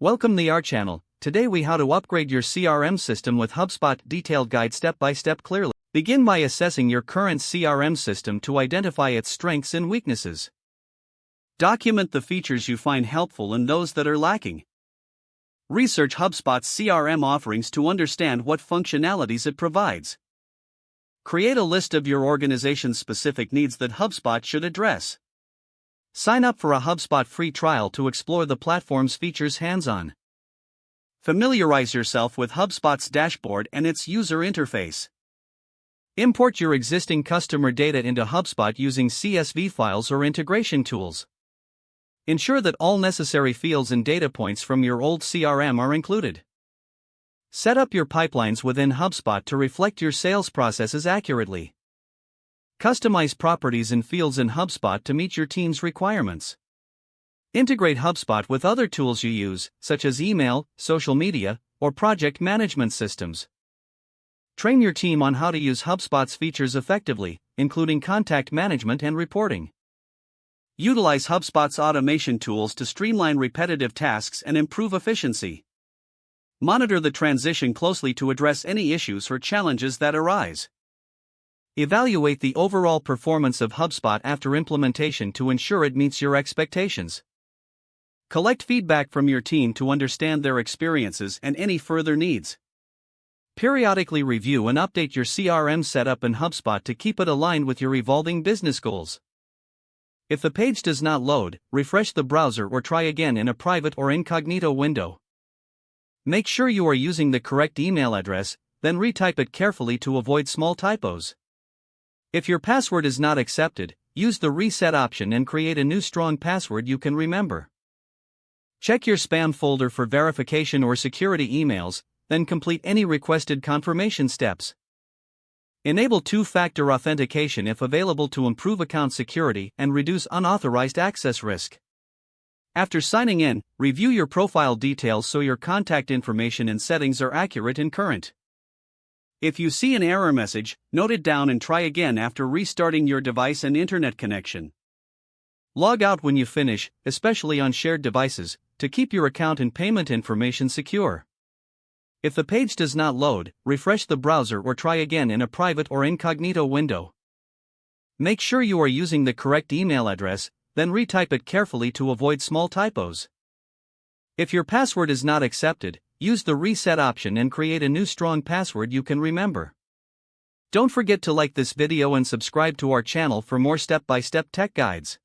Welcome to our channel. Today we how to upgrade your CRM system with HubSpot detailed guide step by step clearly. Begin by assessing your current CRM system to identify its strengths and weaknesses. Document the features you find helpful and those that are lacking. Research HubSpot's CRM offerings to understand what functionalities it provides. Create a list of your organization's specific needs that HubSpot should address. Sign up for a HubSpot free trial to explore the platform's features hands-on. Familiarize yourself with HubSpot's dashboard and its user interface. Import your existing customer data into HubSpot using CSV files or integration tools. Ensure that all necessary fields and data points from your old CRM are included. Set up your pipelines within HubSpot to reflect your sales processes accurately. Customize properties and fields in HubSpot to meet your team's requirements. Integrate HubSpot with other tools you use, such as email, social media, or project management systems. Train your team on how to use HubSpot's features effectively, including contact management and reporting. Utilize HubSpot's automation tools to streamline repetitive tasks and improve efficiency. Monitor the transition closely to address any issues or challenges that arise. Evaluate the overall performance of HubSpot after implementation to ensure it meets your expectations. Collect feedback from your team to understand their experiences and any further needs. Periodically review and update your CRM setup in HubSpot to keep it aligned with your evolving business goals. If the page does not load, refresh the browser or try again in a private or incognito window. Make sure you are using the correct email address, then retype it carefully to avoid small typos. If your password is not accepted, use the reset option and create a new strong password you can remember. Check your spam folder for verification or security emails, then complete any requested confirmation steps. Enable two-factor authentication if available to improve account security and reduce unauthorized access risk. After signing in, review your profile details so your contact information and settings are accurate and current. If you see an error message, note it down and try again after restarting your device and internet connection. Log out when you finish, especially on shared devices, to keep your account and payment information secure. If the page does not load, refresh the browser or try again in a private or incognito window. Make sure you are using the correct email address, then retype it carefully to avoid small typos. If your password is not accepted, use the reset option and create a new strong password you can remember. Don't forget to like this video and subscribe to our channel for more step-by-step tech guides.